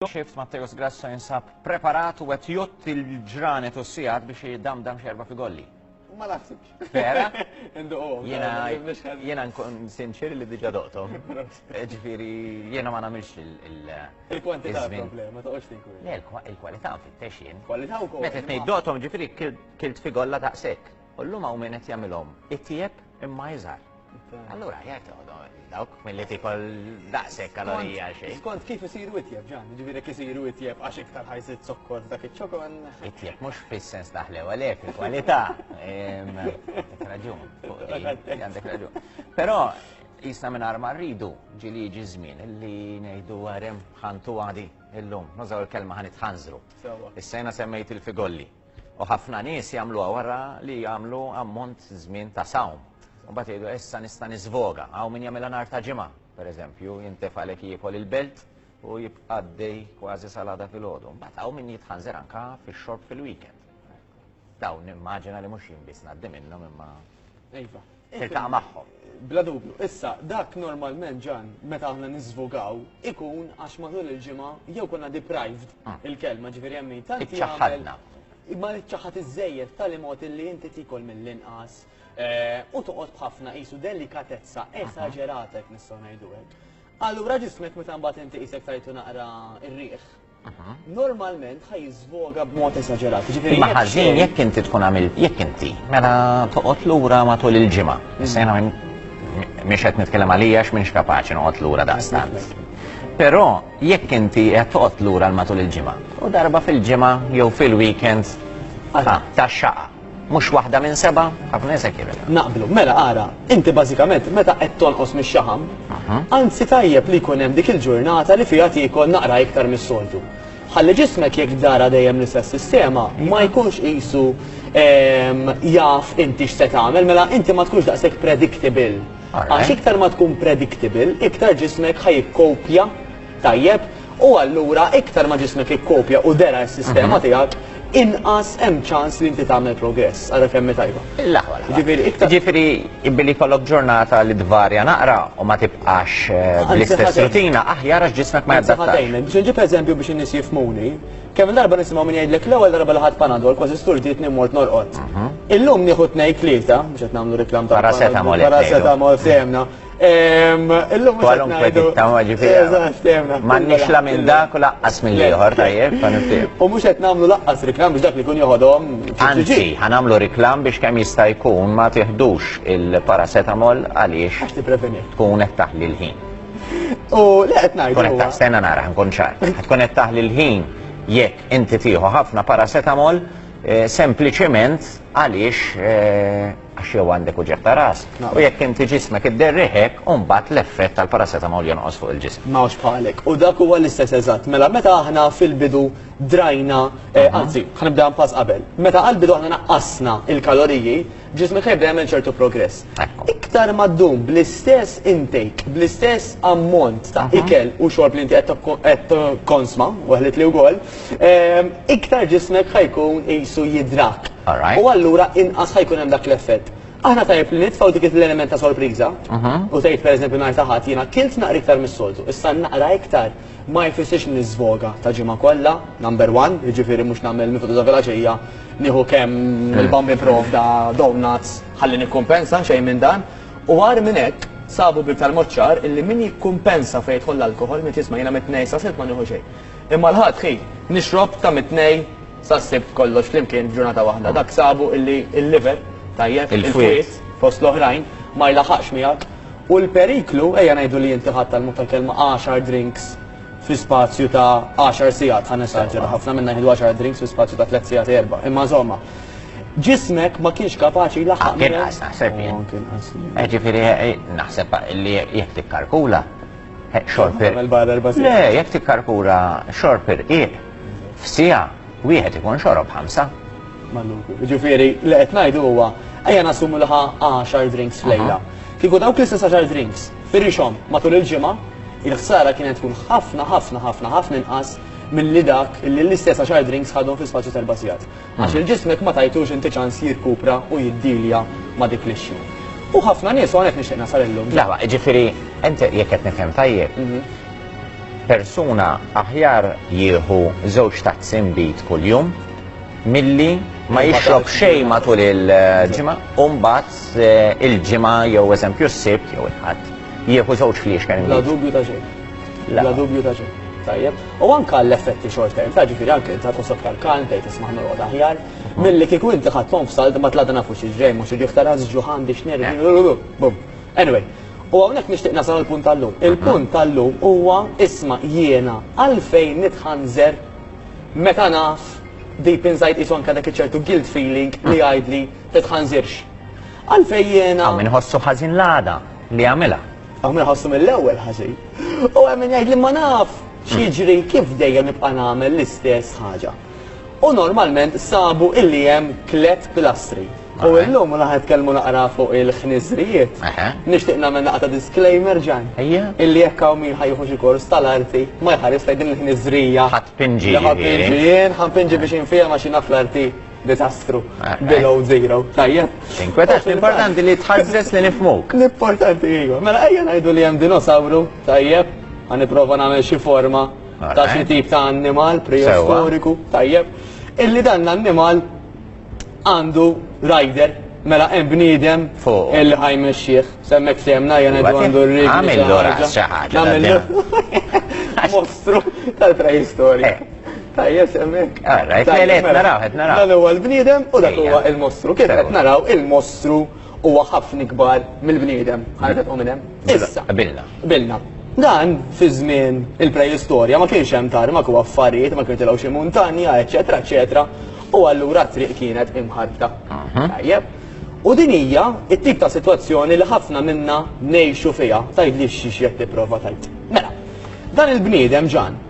Xift Matteos Grasso jinsab preparat u għet jott il-ġranet u s-sijat biex jiddamdam xerba fi golli. Ma naħsibx. Vera? Jena nkun sinċir li diġa doqtom. Ġifiri, jena ma namilx il-kwantità problema, ta' oċ tinkur. Le, il-kwalità nfittex jien. Kwalità u kol. Meta tnej doqtom ġifiri kilt fi golla daqsek. Ullu ma' u minnet jamilom. It-tieb imma jizar. Allura, jgħajtu, dawk, mill-li tikol daqsek kalorija xej. Skont kif isiru it-tieb, ġan, ġiviri isiru it-tieb għax iktar ħajsit sokkor dak iċ-ċokon. It-tieb mux fis-sens taħlew għalek, il-kwalità. Għandek raġun, għandek raġun. Pero, jisna minn arma rridu ġili ġizmin, illi nejdu għarem ħantu għadi il-lum. Nużaw il-kelma ħanit ħanżru. Is-sena semmejt il-figolli. U ħafna nies jagħmlu wara li jagħmlu ammont żmien ta' sawm. U bat jgħidu issa nista' niżvoga, għaw min jagħmilha nhar ta' ġimgħa, pereżempju, jintef għalek jiekol il-belt u jibqaddej kważi salada fil-ħodu. Mbagħad hawn min jitħanżer anka fix-xorb fil-weekend. Dawn nimmaġina li mhux jinbis ngħaddi minnhom imma tiltaqa' magħhom. Bla dubju, issa dak normalment ġan meta aħna niżvogaw ikun għax matul il-ġimgħa jew konna deprived il-kelma ġifieri hemm min tant Iċċaħħadna. Ma iċċaħħad iż-żejjed tal-imot illi inti tikol mill-inqas u toqgħod b'ħafna qisu delikatezza esaġerata jekk nistgħu ngħidu hekk. Allura ġismek meta mbagħad inti qisek tajtu naqra r-riħ. Normalment ħaj jiżvoga b'mod esaġerat. Imma ħażin jekk inti tkun għamil jekk inti mela toqgħod lura matul il-ġimgħa. Issa jiena mhix qed nitkellem għalija m'inhx kapaċi noqgħod lura daqstant. Però jekk inti qed toqgħod lura matul il-ġimgħa u darba fil-ġimgħa jew fil-weekend tax-xaqa. Mux waħda minn seba, ħafna jesek jibela. Naqblu, mela għara, inti bażikament meta qed tonqos mix-xaħam, anzi tajjeb li jkun hemm dik il-ġurnata li fiha tiekol naqra iktar mis-soltu. Ħalli ġismek jekk dara dejjem l-istess sistema ma jkunx qisu jaf inti x'se tagħmel, mela inti ma tkunx daqshekk predictable. Għax iktar ma tkun predictable, iktar ġismek ħajkopja tajjeb u allura iktar ma ġismek ikkopja u dera s-sistema tiegħek inqas hemm ċans li inti tagħmel progress, ara kemm tajba. Ġifieri ibbilli kollok ġurnata li tvarja naqra u ma tibqax bl-istess rutina, aħjar għax ġismek ma jaddattax. Biex nġib eżempju biex in-nies jifhmuni, kemm darba nisimgħu min jgħidlek l-ewwel darba li ħadd Panadol kważi sturti tnimmort norqod. Illum nieħu tnejn tlieta biex qed nagħmlu riklam ta' Paracetamol fehmna. Illum kwalunkwe dittaw ġifieri. M'għandniex la minn dak u laqqas mill-ieħor tajjeb U mhux qed nagħmlu laqqas riklam biex dak li jkun joħodhom. Anzi, ħanamlu riklam biex kemm jista' jkun ma tieħdux il-paracetamol għaliex tkun qed taħli l-ħin. U li qed ngħidu. Tkun qed taħstenna nara nkun ċar. Tkun qed taħli l-ħin jekk inti tieħu ħafna paracetamol sempliċement għaliex għax jew għandek uġeħ ta' ras. U jekk inti ġismek idderriħek u mbagħad l-effett tal-paracetamol jonqos fuq il-ġism. Mawx bħalek. U dak huwa l-istess eżatt. Mela meta aħna fil-bidu drajna, anzi, ħanibda pass qabel. Meta għal-bidu aħna naqqasna il-kaloriji, ġismek ħajbda jagħmel ċertu progress. Iktar ma ddum bl-istess intake, bl-istess ammont ta' ikel u xorb li inti qed konsma, waħlet li wkoll, iktar ġismek ħajkun qisu jidrak. U allura inqas ħajkun hemm dak l-effett. Aħna tajjeb li nitfgħu dik l-element ta' sorpriża u tgħid pereżempju nhar ta' ħadd jiena kilt naqra iktar mis-soltu. Issa naqra iktar ma jfissirx niżvoga ta' ġimgħa kollha, number one, jiġifieri mhux nagħmel mifudu ta' velaġija nieħu kemm il-bambi prof da' donuts ħalli nikkumpensa xejn minn dan. U għar minn hekk sabu biktar moċċar illi min jikkumpensa fejn jidħol l-alkoħol mit jisma' jiena mit-tnejn sa sitt ma nieħu xejn. Imma l-ħadd ħi nixrob ta' mit-tnejn sa sibt kollox flimkien ġurnata waħda. Dak sabu illi il-liver tajjeb il-fwiet fost l-oħrajn ma jlaħaqx miegħek. U l-periklu ejja ngħidu li inti ħadd tal-kelma 10 drinks fi spazju ta' 10 sigħat ħa nesaġġera ħafna minna jieħdu 10 drinks fi spazju ta' 3 sigħat erba'. Imma żomma, ġismek ma kienx kapaċi jlaħaq. Kinqas naħseb jien. Ġifieri naħseb li jekk tikkalkula xorper. Le, jekk tikkalkula xorper qiegħ f'siegħa wieħed ikun xorob 5. Ġifieri li qed ngħidu huwa ejja nassumu li 10 drinks f'lejla. Kieku dawk l-istess 10 drinks firixhom matul il-ġimgħa, il-ħsara kienet tkun ħafna inqas milli dak illi l-istess 10 drinks ħadhom fi spazju 4 sigħat. Għax il-ġismek ma tajtux inti ċans jirkupra u jiddilja ma dik l-issue. U ħafna nies hawnhekk nixtieq nasal illum. Ġifieri inti jekk qed nifhem tajjeb persuna aħjar jieħu żewġ tazzi bit kuljum milli ma jixrob xejn matul il-ġimgħa u mbagħad il-ġimgħa jew eżempju s-sibt jew il-ħadd jieħu żewġ fliex kemm La dubju ta' xejn. La dubju ta' xejn. Tajjeb. U anke l-effetti short term, ta' ġifieri anke ta' tkun soktar kan, tgħid tisma' norqod aħjar, milli kieku inti ħadthom f'salt ma tlada nafu xi ġej mhux jiħtaraz ġuħan biex nervi. Anyway, u hawnhekk nixtieq nasal il-punt tal-lum. Il-punt tal-lum huwa isma' jiena għalfejn nitħanżer meta naf deep inside is anke dak iċertu guilt feeling li jgħidli titħanżirx. Għalfejn jiena. Min ħossu ħażin l-għada li għamilha. Għamil ħossu mill-ewwel ħażin. U għemmin jgħid li ma naf x'jiġri kif dejjem nibqa' nagħmel l-istess ħaġa. U normalment sabu illi hemm tliet pilastri. U llum laħed kellmu naqra fuq il-ħniżrijiet. Nixtieq nagħmel naqta disclaimer ġan. Illi jekk hawn min ħajħu xi kors tal-arti ma jħares din il-ħniżrija. Ħadd ħanpinġi biex infiha maċina fl-arti disastru. Below zero. Tajjeb. Tinkwetax l-importanti li tħażres li nifmuk. L-importanti iva. Mela ejja ngħidu li hemm dinosawru, tajjeb, ħaniprofa nagħmel xi forma ta' xi tip ta' annimal preistoriku, tajjeb. Illi dan l-annimal għandu rider, mela hemm bniedem illi ħajmexxih, semmek semna jien ngħidu għandu r-rigli. Għamillu ras xi ħaġa. Mostru tal-preistorja. Tajjeb semmek. Qed naraw. Dan huwa l-bniedem u dak huwa l-mostru. Kif qed naraw il-mostru huwa ħafna kbar mill-bniedem. Ħarġet u minn hemm. Issa. Bilna. Dan fi żmien il-preistorja ma kienx hemm tarmak u affarijiet, ma kien tilgħu xi muntanja, eċetera, eċetera. U allura t-triq kienet imħarta. Tajjeb. U din hija t-tip ta' sitwazzjoni li ħafna minna ngħixu fiha. Tgħidli xi qed tipprova tgħid. Mela, dan il-bniedem ġan.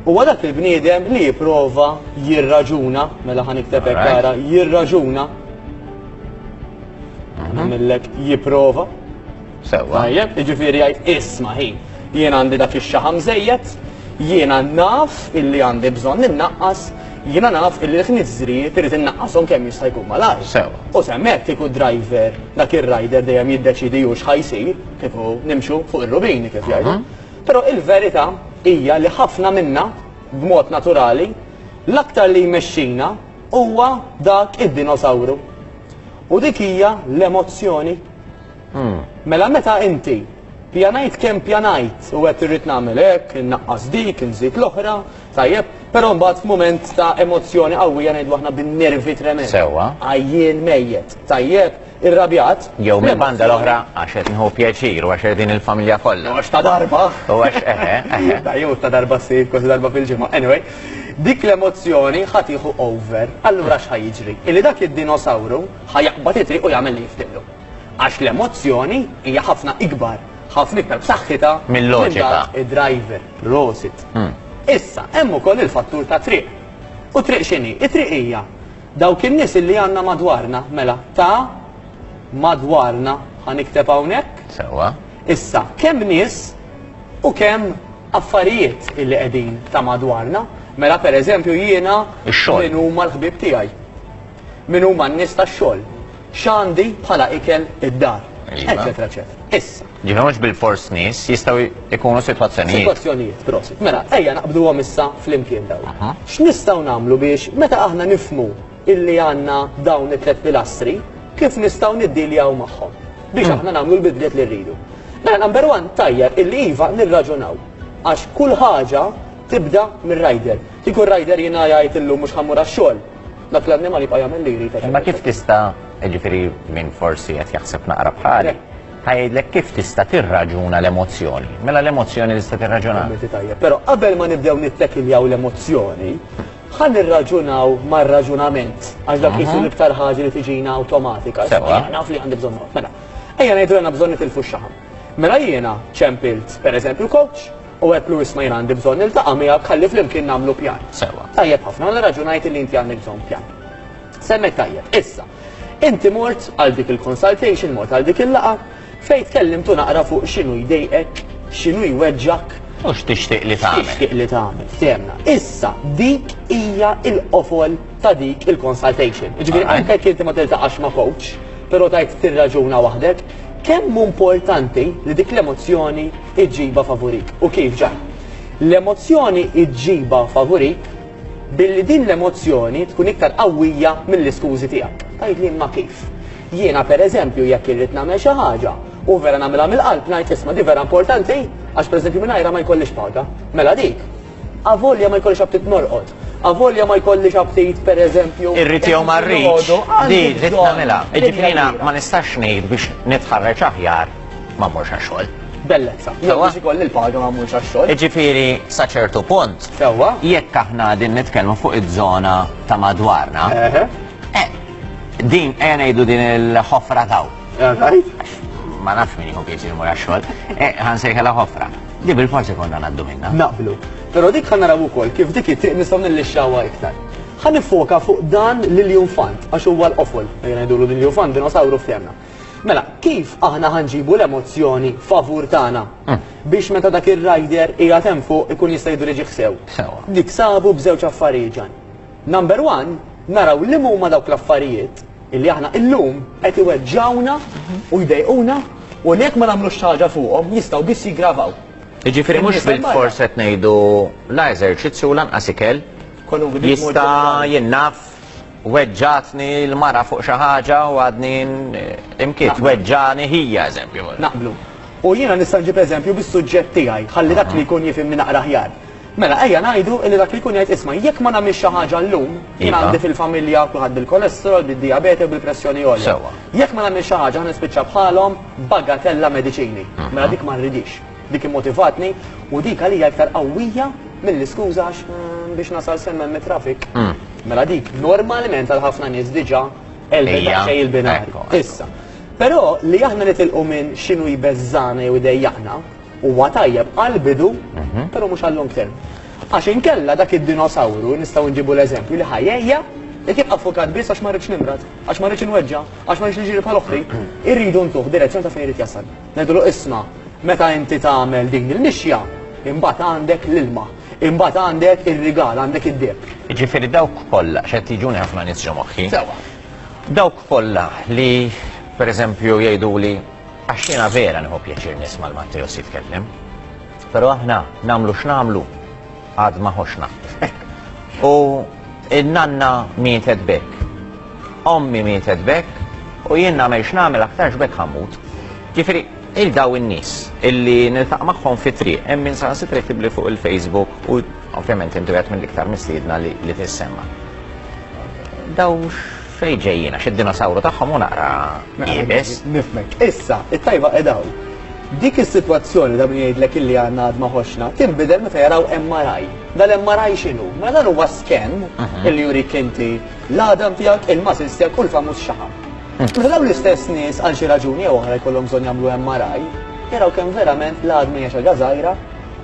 Huwa dak il-bniedem li jipprova jirraġuna, mela ħanikteb hekk ara, jirraġuna. Nagħmellek jipprova. Sewwa. Tajjeb, jiġifieri jgħid isma' ħin. Jien għandi dak ix-xaħam żejjed, jiena naf illi għandi bżonn innaqqas, jiena naf illi l-ħniżrijiet irid innaqqashom kemm jista' jkun malajr. Sewwa. U semmek kieku driver, dak ir-rider dejjem jiddeċidi hu x'ħajsir, kieku nimxu fuq ir-rubini kif jgħidu. Però il-verità hija li ħafna minna b'mod naturali l-aktar li jmexxina huwa dak id-dinosawru. U dik hija l-emozzjoni. Mela meta inti pjanajt kemm pjanajt u qed irrid nagħmel hekk, innaqqas dik, inżid l-oħra, tajjeb, però mbagħad f'mument ta' emozzjoni qawwija ngħidu aħna bin-nervi tremend. Sewwa. Għajjien mejjed, tajjeb, irrabjat. Jew mill-banda l-oħra għax qed nieħu pjaċir u għax din il-familja kollha. Għax ta' darba. U għax Tajjeb ta' darba ssir, kważi darba fil-ġimgħa. Anyway, dik l-emozzjoni ħatiħu over, allura x'ħajjiġri? Illi dak id-dinosawru ħajaqbad it-triq u jagħmel li jiftillu. Għax l-emozzjoni hija ħafna ikbar, ħafna iktar b'saħħitha mill-loġika. Id-driver, rosit. Issa, hemm ukoll il-fattur ta' triq. U triq x'inhi? It-triq hija dawk in-nies li għandna madwarna, mela ta' madwarna ħanikteb hawnhekk. Sewwa. Issa, kemm nies u kemm affarijiet illi qegħdin ta' madwarna, mela pereżempju jiena min huma l-ħbieb tiegħi. Min huma n-nies tax-xogħol. X'għandi bħala ikel id-dar. Eċetera, eċetera. Issa. Ġifieri mhux bil-fors nies jistgħu jkunu sitwazzjonijiet. Sitwazzjonijiet, prosit. Mela, ejja naqbduhom issa flimkien dawn. X'nistgħu nagħmlu biex meta aħna nifhmu illi għandna dawn it-tliet pilastri, kif nistgħu niddiljaw magħhom biex aħna nagħmlu l-bidliet li rridu. Mela number one tajjeb illi iva nirraġunaw għax kull ħaġa tibda mir-rider. Kieku r-rider jiena jgħid illum mhux ħammur għax-xogħol. Dak l-annimal jibqa' jagħmel li jrid. Ma kif tista' ġifieri min forsi qed jaħseb naqra bħali. Ħajdlek kif tista' tirraġuna l-emozzjoni. Mela l-emozzjoni tista' tirraġuna. Però qabel ma nibdew nittekiljaw l-emozzjoni, ħan nirraġunaw mar-raġunament għax dak isu l-iktar ħaġa li tiġina awtomatika. Naf li għandi bżonn. Mela, ejja ngħidu għandna bżonn nitilfu x-xaħam. Mela jiena ċempilt pereżempju coach u għetlu isma' jien għandi bżonn niltaqa' miegħek ħalli flimkien nagħmlu pjan. Tajjeb ħafna, għandna raġunajt li inti għandek bżonn pjan. Semmek tajjeb. Issa, inti mort għal dik il-consultation, mort għal dik il-laqa, fejn tkellimtu naqra fuq x'inhu jdejqek, x'inhu jweġġak. U x'tixtieq li tagħmel. X'tixtieq li tagħmel. Fehmna. Issa, dik hija l-qofol ta' dik il-consultation. Ġifieri anke jekk inti ma tiltaqax ma' coach, però tajt tirraġuna waħdek, kemm importanti li dik l-emozzjoni iġġiba favorik. U kif ġaj? L-emozzjoni iġġiba favorik billi din l-emozzjoni tkun iktar qawwija mill-iskużi tiegħek. Tgħid li ma kif. Jiena pereżempju jekk irrid nagħmel xi ħaġa u vera nagħmilha mill-qalb ngħid isma' di vera importanti għax pereżempju mingħajrha ma jkollix paga. Mela dik. Avolja ma jkollix abtit norqod. Avolja ma jkollix abtit pereżempju. Irrid jew ma rridx. Di rid nagħmilha. Jiġifieri ma nistax ngħid biex nitħarreġ aħjar ma mmurx għax-xogħol. Bellezza. Jew biex ikolli l-paga ma mmurx għax-xogħol. Jiġifieri sa ċertu punt. Sewwa. Jekk aħna din nitkellmu fuq iż-żona ta' madwarna. Din ngħidu din il-ħofra taw. Ma nafx min jieħu pjaċir mura xogħol. Ħansejħela ħofra. Di bil-forsi konna ngħaddu minnha. Naqblu. Però dik ħan naraw ukoll kif dik it-tieq nistgħu nillixxawha iktar. Ħan nifoka fuq dan l-Iljunfant għax huwa l-qofol. Ngħidulu din l-Iljunfant dinosawru f'temna. Mela, kif aħna ħanġibu l-emozzjoni favur tagħna biex meta dak ir-rider qiegħed hemm fuq ikun jista' jdur iġi ħsew. Dik sabu b'żewġ affarijiet ġan. Number one, naraw li huma dawk l-affarijiet illi aħna illum qed iweġġawna u jdejquna u jekk ma nagħmlux ħaġa fuqhom jistgħu biss jiggravaw. Jiġifieri mhux bil-fors qed ngħidu la eżerċizzju lanqas ikel jista' jinnaf weġġatni l-mara fuq xi ħaġa u għadni imkiet weġġani hija eżempju. Naqblu. U jiena nista' nġib eżempju bis-suġġett tiegħi ħalli dak li jkun jifhimni naqra ħjar. Mela, ejja ngħidu li dak li jkun jgħid isma' jekk ma nagħmilx xi ħaġa llum, jien għandi fil-familja kulħadd bil-kolesterol, bid-diabete, bil-pressjoni għolja. Jekk ma nagħmilx xi ħaġa nispiċċa bħalhom bagatella mediċini. Mela dik ma rridix. Dik immotivatni u dik għalija iktar qawwija mill-iskużax biex nasal semmen mit-trafik. Mela dik normalment għal ħafna nies diġà elbeda xejn il-binari. Issa. Però li aħna nitilqu minn x'inhu jbeżżana jew idejjaqna huwa tajjeb għal-bidu, però mhux għal-long term. Għax inkella dak id-dinosawru nistgħu nġibu l-eżempju li ħajjejja li tibqa' fukat biss għax ma rridx nimrad, għax ma rridx inweġġa, għax ma rridx niġri bħal oħri, irridu ntuħ direzzjoni ta' fejn irid jasal. Ngħidulu isma' meta inti tagħmel din il-mixja, imbagħad għandek l-ilma, imbagħad għandek ir-rigal, għandek id-deb. Jiġifieri dawk kollha x'qed jiġuni ħafna nies ġo moħħi. Dawk kollha li pereżempju jgħiduli għax jiena vera nieħu pjaċir nisma' l-Matteos jitkellem, però aħna nagħmlu x'nagħmlu għad ma ħoxna. U in-nanna mietet bekk, ommi mietet bekk u jien nagħmel x'nagħmel aktarx bekk ħammut. Ġifieri il-daw in-nies illi niltaq magħhom fit-triq hemm min saħansitra tibli fuq il-Facebook u ovvjament intu qed mill-iktar mistiedna li tissemma. Daw fej ġejjina x'id-dinosawru tagħhom u naqra qiebes. Nifmek. Issa, it-tajba edaw. Dik is-sitwazzjoni da min jgħidlek illi għandna għad ma ħoxna tinbidel meta jaraw MRI. Dal-MRI x'inhu? Ma dan huwa scan illi jurik inti l-għadam tiegħek, il-muscles tiegħek u l-famuż xaħam. Meta dawn l-istess nies għal xi raġuni jew oħra jkollhom bżonn jagħmlu MRI, jaraw kemm verament l-għadma hija xi ħaġa żgħira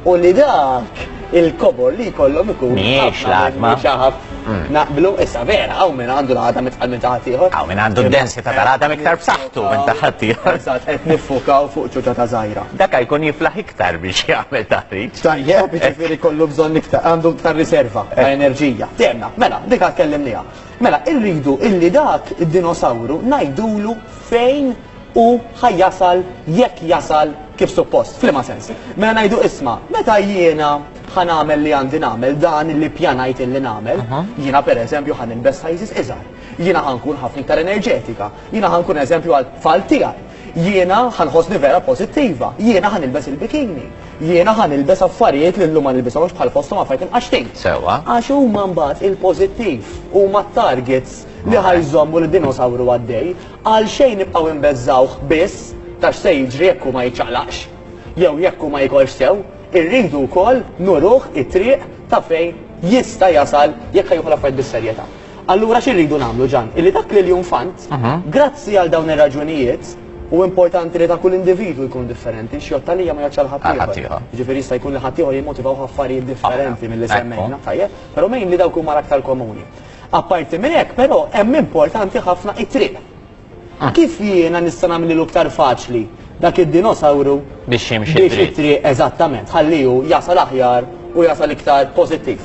u li dak il-kobor li jkollhom ikun mhijiex l-għadma. Naqblu, issa vera, għaw minn għandu l-għadam mitqal minn taħat ieħor. Għaw minn għandu d-densità tal-għadam iktar b'saħħtu minn taħat ieħor. Eżatt, qed niffukaw fuq ċuċa ta' żgħira. Dak jkun jiflaħ iktar biex jagħmel taħriġ. Tajjeb, ġifieri kollu bżonn iktar, għandu iktar riserva ta' enerġija. Temna, mela, dik kellimniha. Mela, irridu illi dak id-dinosawru ngħidulu fejn u ħajjasal jekk jasal kif suppost, fl-ma sens. Mela ngħidu isma' meta jiena ħanamel li għandi nagħmel dan li pjanajt illi nagħmel, jiena pereżempju ħan inbess ħajżis iżgħar. Jiena ħankun ħafna iktar enerġetika, jiena ħankun eżempju għal tfal tiegħi. Jiena ħanħossni vera pożittiva, jiena ħanilbes il-bikini, jiena ħanilbes affarijiet li llum ma nilbishomx bħal fosthom affarijiet inqaxtin. Sewwa. Għax huma mbagħad il-pożittiv huma t-targets li ħajżommu lid-dinosawru għaddej għal xejn nibqgħu nbeżżawh biss tax se jiġri jekk ma jiċċaqlaqx jew jekk ma jkollx sew, irridu wkoll nuruh it-triq ta' fejn jista' jasal jekk ħajjuħu l-affarijiet bis-serjetà. Allura x'irridu nagħmlu ġan? Illi dak li l-Iljunfant, grazzi għal dawn ir-raġunijiet, u importanti li ta' kull individwu jkun differenti, xjotta li ma jaċċal ħaddieħor. Ġifieri jista' jkun li ħaddieħor jimmotivaw affarijiet differenti milli semmejna, tajjeb, però mejn li dawk huma l-aktar komuni. Apparti minn hekk, però hemm importanti ħafna it-triq. Kif jiena nista' nagħmlu iktar faċli dak id-dinosawru biex jimxi it-triq eżattament, ħalliju jasal aħjar u jasal iktar pożittiv.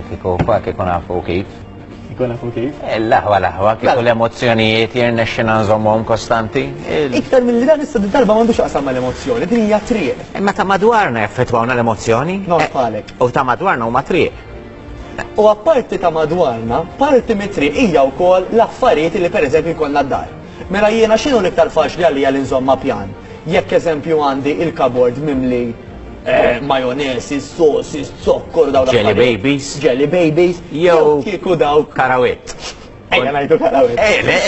Kieku nafu kif. kun nafu kif. L-laħwa, kieku l-emozjonijiet jirnexxina nżommhom kostanti. Iktar mill-li dan issa darba m'għandux qasam mal-emozzjoni, din hija triq. Imma ta' madwarna jaffettwawna l-emozzjoni. Non bħalek. U ta' madwarna huma triq. U apparti ta' madwarna, parti mit-triq hija wkoll l-affarijiet li pereżempju jkollna d-dar. Mela jiena x'inhu l-iktar faċli għalija li nżomma pjan. Jekk eżempju għandi il-kabord mimli majonesi, sosi, zokkor, daw Jelly babies. Jelly babies. Jew kieku dawk. Karawit. Ejja ngħidu karawet.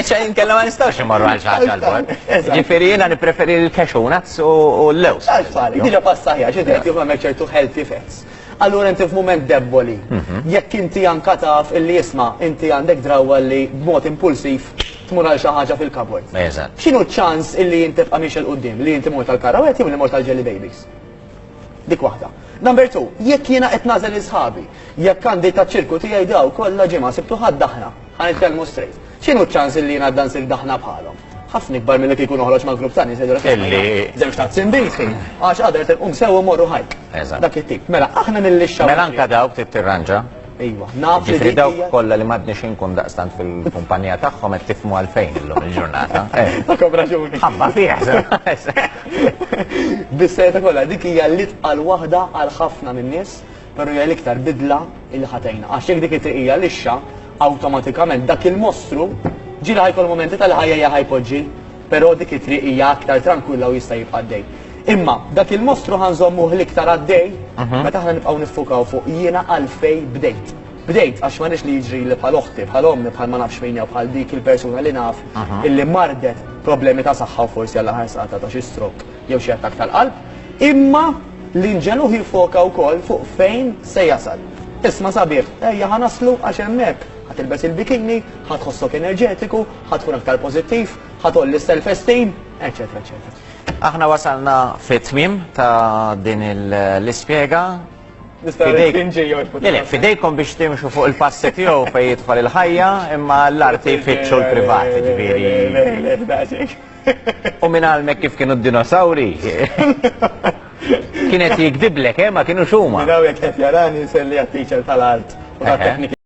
ċajn kella ma nistawx imorru għal ċaċa għal-bord. Ġifiri jena nipreferi l-cashew nuts u l-lews. Għal-fari, diġa passaħja, ċedek jif għamek ċertu healthy fats. Allura inti f'mument debboli, jekk inti anka taf illi jisma, inti għandek drawa li b'mod impulsiv tmur għal xi ħaġa fil-kabord. Eżatt. X'inhu ċans illi inti tibqa' miex il-qudiem li inti mort tal-karawet jew li mort tal-jelly babies? Dik waħda. Number 2, jekk jiena qed nażel isħabi, jekk għandi ta' ċirku tiegħi daw kollha ġimgħa sibtu ħadd daħna, ħanitkellmu straight. X'inhu ċans illi jiena dan sir daħna bħalhom? Ħafna ikbar milli kif ikun noħroġ mal-grupp tani sejdu żewġ ta' tsimbiti, għax qader tilqum sew morru ħajk. Dak it-tip. Mela aħna nillixxaw. Mela anka dawk tirranġa. Iva, naf li Ġifri dawk kollha li m'għadniex inkun daqstant fil-kumpanija tagħhom qed tifhmu għalfejn illum il-ġurnata. Takom raġuni. Ħabba fih. Bis-sejta kollha dik hija li tqal waħda għal ħafna min-nies, però hija l-iktar bidla il ħatejna. Għax jekk dik it-triqija lixxa, awtomatikament dak il-mostru ġila ħajkol momenti tal-ħajja hija ħajpoġġi, però dik it-triqija aktar tranquilla u jista' jibqa' għaddej. Imma dak il-mostru ħanżommuh l-iktar għaddej, meta aħna nibqgħu niffukaw fuq jiena għalfej bdejt. Bdejt għax m'għandix li jiġri li bħal oħti, bħal ommi, bħal ma nafx fejn jew bħal dik il-persuna li naf illi mardet problemi ta' saħħa u forsi għalla ħarsata ta' xi stroke jew xi attakk tal-qalb, imma l-inġeluh jifoka wkoll fuq fejn se jasal. Isma' sabiħ, ejja ħanaslu għax hemmhekk ħatilbes il-bikini, ħatħossok enerġetiku, ħatkun aktar pożittiv, ħatolli self-esteem, eċetera, eċetera. Aħna wasalna fit-tmiem ta' din l-ispjega. Fidejkom biex timxu fuq il-passi tiegħu fejn jidħol il-ħajja, imma l-arti jfittxu l-privati ġifieri. U minn għalmek kif kienu d-dinosawri. Kienet jikdiblek, ma kienu xuma. Minnaw jek jarani selli għat-teacher tal-art u tat-teknika.